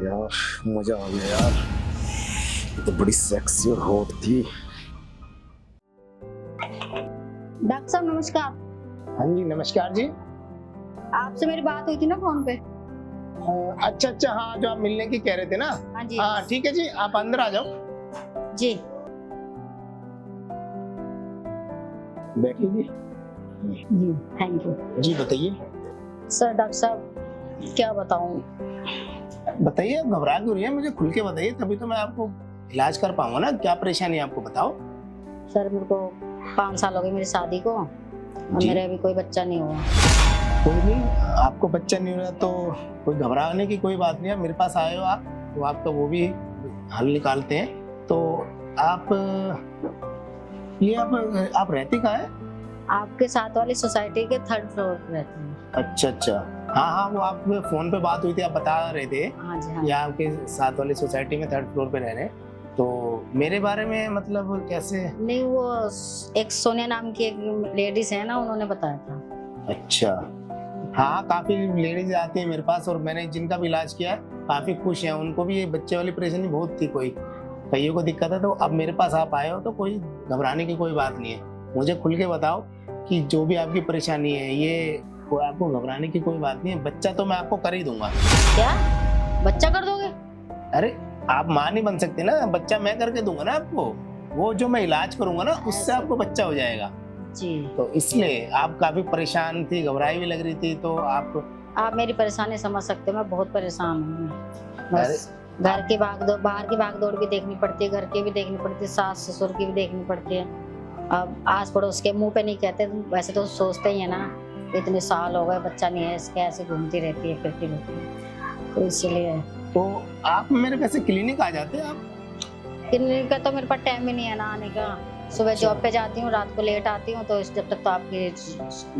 यार मजा आ गया यार, ये तो बड़ी सेक्सी और हॉट थी। डॉक्टर साहब नमस्कार। हाँ जी नमस्कार जी। आपसे मेरी बात हुई थी ना फोन पे। अच्छा अच्छा, हाँ जो आप मिलने की कह रहे थे ना। हाँ जी। हाँ ठीक है जी, आप अंदर आ जाओ। जी बैठिए जी। जी थैंक यू। जी बताइए। सर डॉक्टर साहब क्या बताऊं। बताइए, आप घबरा क्यों रही है, मुझे खुल के बताइए, तभी तो मैं आपको इलाज कर पाऊंगा ना। क्या परेशानी है आपको बताओ। सर मेरे को 5 साल हो गए मेरी शादी को और जी। मेरे अभी कोई बच्चा नहीं हुआ। कोई नहीं, आपको बच्चा नहीं हो रहा तो कोई घबराने की कोई बात नहीं है। मेरे पास आए हो आप तो आपका वो भी हल निकालते हैं। तो आप ये आप रहती कहाँ है? आपके साथ वाली सोसाइटी के 3rd फ्लोर पे रहते हैं। अच्छा अच्छा, हाँ हाँ, वो आप फोन पे बात हुई थी, आप बता रहे थे हाँ जी हाँ। या आपके साथ वाली सोसाइटी में 3rd फ्लोर पे रह रहे हैं। तो मेरे बारे में मतलब कैसे? नहीं वो एक सोनिया नाम की एक लेडीज है ना, उन्होंने बताया था। अच्छा, हाँ काफी लेडीज आती है मेरे पास और मैंने जिनका भी इलाज किया है काफी खुश हैं। उनको भी ये बच्चे वाली परेशानी बहुत थी, कोई कईयों को दिक्कत है। तो अब मेरे पास आप आए हो तो कोई घबराने की कोई बात नहीं है। मुझे खुल के बताओ कि जो भी आपकी परेशानी है ये कोई आपको घबराने की कोई बात नहीं है। बच्चा तो मैं आपको कर ही दूंगा। क्या बच्चा कर दोगे? अरे आप माँ नहीं बन सकते ना, बच्चा मैं करके दूंगा ना आपको। वो जो मैं इलाज करूंगा ना उससे आपको बच्चा हो जाएगा। जी तो इसलिए आप काफी परेशान थी, घबराई भी लग रही थी, तो आप मेरी परेशानी समझ सकते हो, मैं बहुत परेशान हूँ। बस घर की भागदौड़, बाहर की भागदौड़ भी देखनी पड़ती है, घर की भी देखनी पड़ती है, सास ससुर की भी देखनी पड़ती है। अब आस पड़ोस के मुंह पे नहीं कहते, वैसे तो सोचते ही है ना, इतने साल हो गए बच्चा नहीं है, इसके ऐसे घूमती रहती है फिरती रहती है, तो इसलिए। तो आप मेरे वैसे क्लिनिक आ जाते हैं आप? क्लिनिक का तो मेरे पास टाइम ही नहीं है ना आने का। सुबह जॉब पे जाती हूँ, रात को लेट आती हूँ, तो जब तक तो आपकी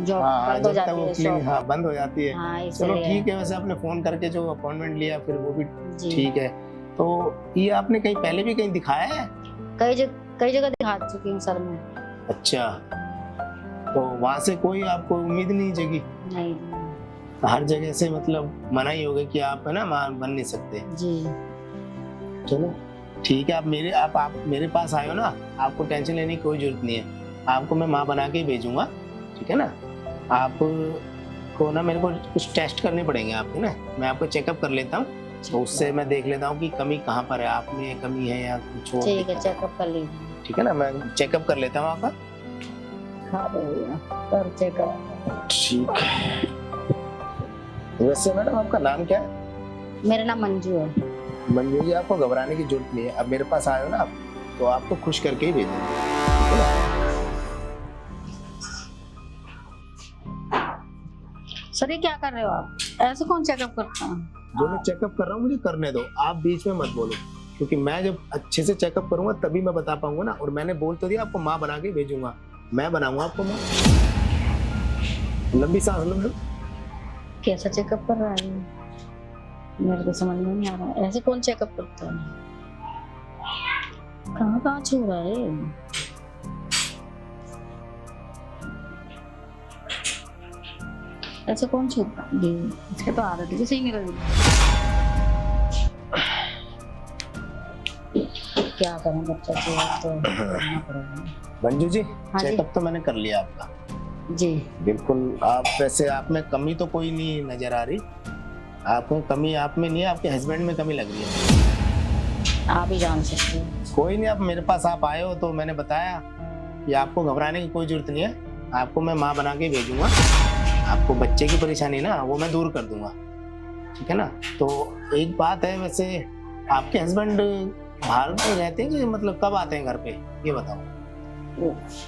जॉब बंद हो जाती है, क्लिनिक हाँ बंद हो जाती है। हाँ चलो इसलिए। ठीक है, वैसे आपने फोन करके जो अपॉइंटमेंट लिया फिर वो भी जी ठीक है। तो ये आपने कहीं पहले भी कहीं दिखाया है? कई जगह दिखा चुकी हूँ सर मैं। अच्छा, तो वहां से कोई आपको उम्मीद नहीं जगी? नहीं हर जगह से मतलब मना ही हो गया कि आप है ना मां बन नहीं सकते। जी। चलो ठीक है, आप मेरे पास आए हो ना, आपको टेंशन लेने की कोई जरूरत नहीं है। आपको मैं माँ बना के ही भेजूंगा, ठीक है ना। आपको ना मेरे को कुछ टेस्ट करने पड़ेंगे आपके ना, मैं आपको चेकअप कर लेता हूँ, तो उससे मैं देख लेता हूँ कि कमी कहाँ पर है, आप में कमी है या कुछ और। ठीक है चेकअप कर लीजिए। ठीक है ना, मैं चेकअप कर लेता हूँ आपका। हाँ भैया कर चेकअप। ठीक है, वैसे मैडम आपका नाम क्या है? मेरा नाम मंजू है। मंजू जी, आपको घबराने की जरूरत नहीं है। अब मेरे पास आए हो ना आप, तो आपको खुश करके ही भेजूंगा, ठीक है ना? सर ये क्या कर रहे हो आप? ऐसे कौन चेकअप करता है? जो मैं चेकअप कर रहा हूँ मुझे करने दो, आप बीच में मत बोलो, क्योंकि मैं जब अच्छे से चेकअप करूंगा तभी मैं बता पाऊंगा ना। और मैंने बोल तो दिया आपको माँ बना के भेजूंगा, मैं बनाऊंगा आपको माँ। लंबी सांस लो मैडम। कैसा चेकअप कर रहा है मेरे को समझ में नहीं आ रहा। ऐसे कौन चेकअप करता है? कहाँ कहाँ छू रहा है? ऐसे कौन छूता है? इसके तो आदत ही सही नहीं लग रही। क्या करें, बच्चा चाहिए तो करना पड़ेगा। मंजू जी, हाँ जी। चेकअप तो मैंने कर लिया आपका, जी बिल्कुल। आप वैसे आप में कमी तो कोई नहीं नजर आ रही। आपको कमी आप में नहीं है, आपके हस्बैंड में कमी लग रही है। आप ही जान सकते हैं। कोई नहीं, आप मेरे पास आप आए हो तो मैंने बताया कि आपको घबराने की कोई जरूरत नहीं है। आपको मैं माँ बना के भेजूंगा, आपको बच्चे की परेशानी ना वो मैं दूर कर दूंगा, ठीक है ना। तो एक बात है, वैसे आपके हस्बैंड बाहर में रहते हैं कि मतलब कब आते हैं घर पे, ये बताओ।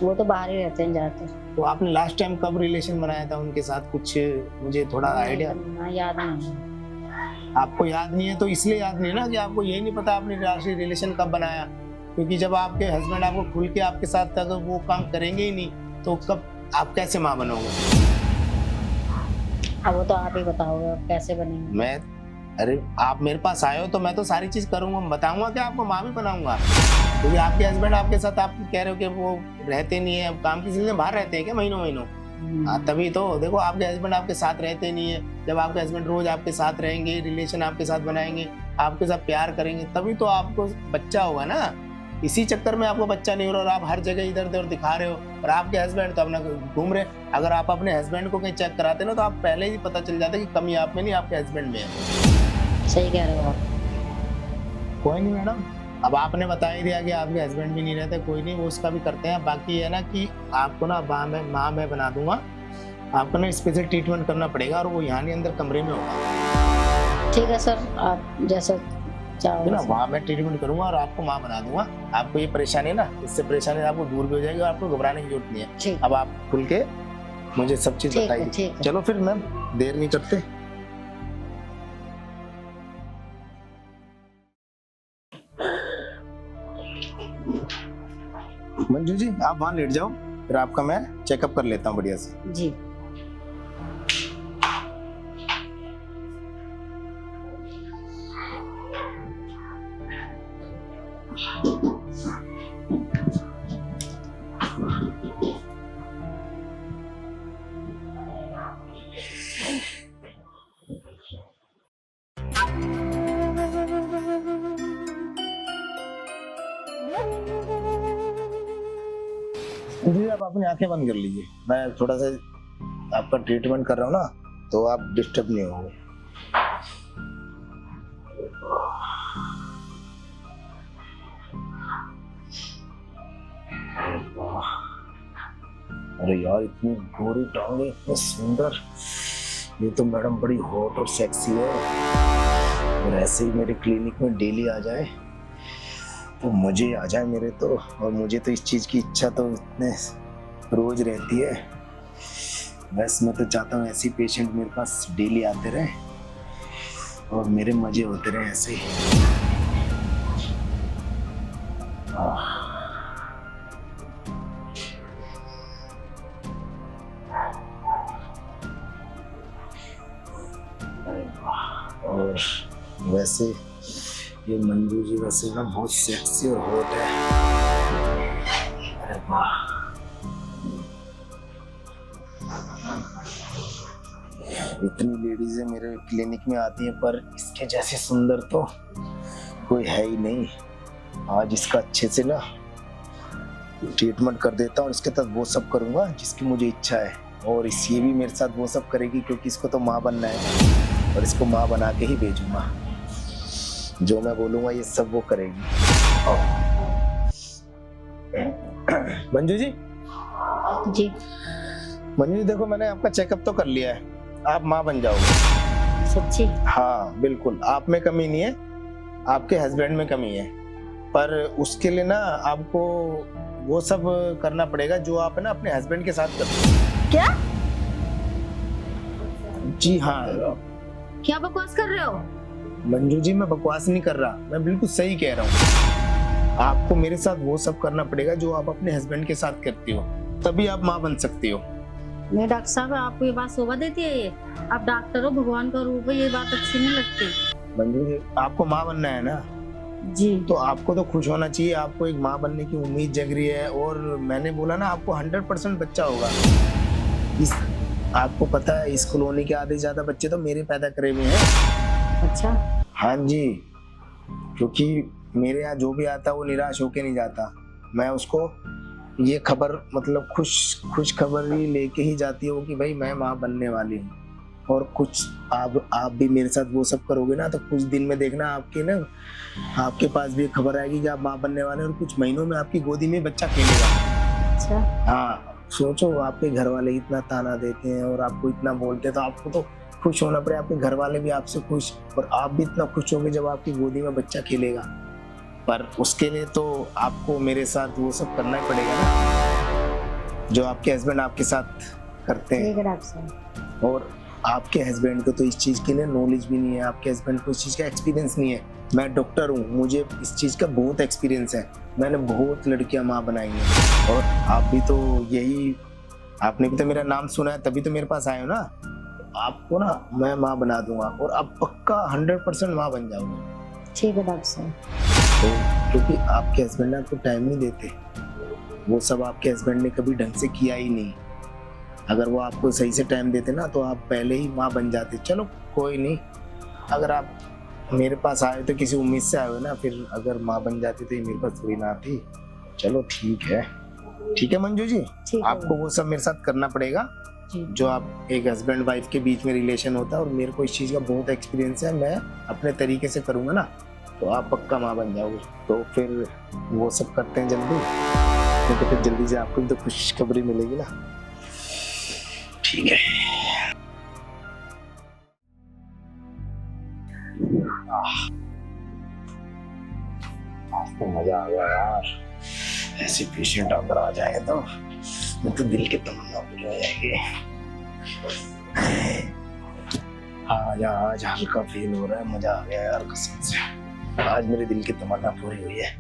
वो तो बाहर ही रहते हैं ज्यादातर। तो आपने लास्ट टाइम कब रिलेशन बनाया था उनके साथ, कुछ मुझे थोड़ा आइडिया? याद नहीं। आपको याद नहीं है तो इसलिए याद नहीं है ना कि आपको यही नहीं पता आपने लास्ट रिलेशन कब बनाया। क्योंकि जब आपके हस्बैंड आपको खुल के आपके साथ अगर वो काम करेंगे ही नहीं तो कब आप कैसे माँ बनोगे? अब वो तो आप ही बताओगे अब कैसे बनेंगे। मैं, अरे आप मेरे पास आए हो तो मैं तो सारी चीज करूंगा, बताऊंगा कि आपको माँ भी बनाऊंगा। क्योंकि आपके हस्बैंड आपके साथ आप कह रहे हो कि वो रहते नहीं है, काम की सिलसिले में बाहर रहते हैं क्या महीनों महीनों? हाँ, तभी तो देखो आपके हस्बैंड आपके साथ रहते नहीं है। जब आपके हस्बैंड रोज आपके साथ रहेंगे, रिलेशन आपके साथ बनाएंगे, आपके साथ प्यार करेंगे, तभी तो आपको बच्चा होगा ना। इसी चक्कर में आपको बच्चा नहीं हो रहा और आप हर जगह इधर उधर दिखा रहे हो, और आपके हस्बैंड तो अपना घूम रहे। अगर आप अपने हस्बैंड को कहीं चेक कराते ना तो आप पहले ही पता चल जाता कि कमी आप में नहीं, आपके हस्बैंड में है। सही कह रहे हो आप। कोई नहीं मैडम, अब आपने बता ही दिया कि आपके हस्बैंड भी नहीं रहते, कोई नहीं, वो उसका भी करते हैं। बाकी है ना कि आपको ना माँ मैं बना दूंगा, आपको ना स्पेशल ट्रीटमेंट करना पड़ेगा और वो यहाँ नहीं अंदर कमरे में होगा। ठीक है सर, आप जैसा चाहो ना, वहाँ मैं ट्रीटमेंट करूंगा और आपको माँ बना दूंगा। आपको ये परेशानी है ना, इससे परेशानी आपको दूर भी हो जाएगी और आपको घबराने की जरूरत नहीं है। ठीक। अब आप खुल के मुझे सब चीज ठीक है, बताइए। ठीक है। चलो फिर मैम, देर नहीं करते। मंजू जी आप वहाँ लेट जाओ, फिर आपका मैं चेकअप कर लेता हूँ बढ़िया से। जी। जी आप अपनी आंखें बंद कर लीजिए, मैं थोड़ा सा आपका ट्रीटमेंट कर रहा हूँ ना, तो आप डिस्टर्ब नहीं होंगे। अरे यार इतनी गोरी टांगे, इतने सुंदर, ये तो मैडम बड़ी हॉट और सेक्सी है। और ऐसे ही मेरे क्लिनिक में डेली आ जाए तो मजे आ जाए मेरे तो। और मुझे तो इस चीज की इच्छा तो इतने रोज रहती है। बस मैं तो चाहता हूँ ऐसे पेशेंट मेरे पास डेली आते रहे और मेरे मजे होते रहे ऐसे ही। और वैसे ये मंजू जी वैसे ना बहुत सेक्सी और हॉट है। अरे वाह, इतनी लेडीजें मेरे क्लिनिक में आती हैं पर इसके जैसे सुंदर तो कोई है ही नहीं। आज इसका अच्छे से ना ट्रीटमेंट कर देता हूँ, इसके साथ वो सब करूंगा जिसकी मुझे इच्छा है, और ये भी मेरे साथ वो सब करेगी क्योंकि इसको तो माँ बनना है और इसको माँ बना के ही भेजूंगा। जो मैं बोलूंगा ये सब वो करेगी। मंजू जी। जी। मंजू जी देखो, मैंने आपका चेकअप तो कर लिया है, आप माँ बन जाओगे। सच्ची? हाँ बिल्कुल, आप में कमी नहीं है, आपके हस्बैंड में कमी है, पर उसके लिए ना आपको वो सब करना पड़ेगा जो आप है ना अपने हस्बैंड के साथ करते हैं। क्या? जी हाँ। क्या बकवास कर रहे हो? मंजू जी मैं बकवास नहीं कर रहा, मैं बिल्कुल सही कह रहा हूँ। आपको मेरे साथ वो सब करना पड़ेगा जो आप अपने हस्बैंड के साथ करती हो, तभी आप माँ बन सकती हो। नहीं डॉक्टर साहब, आपको ये बात शोभा देती है? ये आप डॉक्टर हो, भगवान का रूप है, ये बात अच्छी नहीं लगती। मंजू जी आपको माँ बनना है ना, जी, तो आपको तो खुश होना चाहिए। आपको एक माँ बनने की उम्मीद जग रही है, और मैंने बोला ना आपको 100% बच्चा होगा। आपको पता है इस कॉलोनी के आधे ज्यादा बच्चे तो मेरे पैदा करे हुए हैं। अच्छा। हाँ जी, क्योंकि मेरे यहाँ जो भी आता है वो निराश होके नहीं जाता। मैं उसको ये खबर मतलब खुश खबर ही लेके ही जाती हूँ कि भाई मैं माँ बनने वाली हूँ। और कुछ आप भी मेरे साथ वो सब करोगे ना तो कुछ दिन में देखना आपके पास भी खबर आएगी कि आप माँ बनने वाले हैं, और कुछ महीनों में आपकी गोदी में बच्चा खेलेगा। अच्छा। हाँ सोचो, आपके घर वाले इतना ताना देते हैं और आपको इतना बोलते हैं, तो आपको तो खुश होना पड़े। आपके घर वाले भी आपसे खुश, और आप भी इतना खुश होंगे जब आपकी गोदी में बच्चा खेलेगा। पर उसके लिए तो आपको मेरे साथ वो सब करना ही पड़ेगा ना जो आपके हस्बैंड आपके साथ करते हैं। ठीक है डॉक्टर साहब। और आपके हस्बैंड को तो इस चीज के लिए नॉलेज भी नहीं है, आपके हस्बैंड को इस चीज का एक्सपीरियंस नहीं है। मैं डॉक्टर हूँ, मुझे इस चीज का बहुत एक्सपीरियंस है, मैंने बहुत लड़कियां माँ बनाई हैं। और आप भी तो यही, आपने भी तो मेरा नाम सुना है तभी तो मेरे पास आए हो ना। आपको ना मैं माँ बना दूंगा और आप पक्का 100% माँ बन जाओगे। ठीक है डॉक्टर साहब। तो क्योंकि आपके हस्बैंड आपको टाइम नहीं देते, वो सब आपके हस्बैंड ने कभी ढंग से किया ही नहीं। अगर वो आपको सही से टाइम देते ना तो आप पहले ही माँ बन जाते। चलो कोई नहीं, अगर आप मेरे पास आए तो किसी उम्मीद से आए हो ना, फिर अगर माँ बन जाती तो ये मेरे पास थोड़ी ना आती। चलो ठीक है मंजू जी, ठीक है आपको वो सब मेरे साथ करना पड़ेगा जी। जो आप एक हस्बैंड वाइफ के बीच में रिलेशन होता है, और मेरे को इस चीज़ का बहुत एक्सपीरियंस है। मैं अपने तरीके से करूँगा ना तो आप पक्का माँ बन जाओगे। तो फिर वो सब करते हैं जल्दी, तो फिर जल्दी से आपको भी तो खुशखबरी मिलेगी ना। ठीक है। आज तो मजा आ गया यार, ऐसे पेशेंट अगर आ जाए तो मैं तो दिल की तमन्ना पूरी हो जाएगी। आज हल्का फील हो रहा है, मजा आ गया यार कसम से। आज मेरे दिल की तमन्ना पूरी हुई है।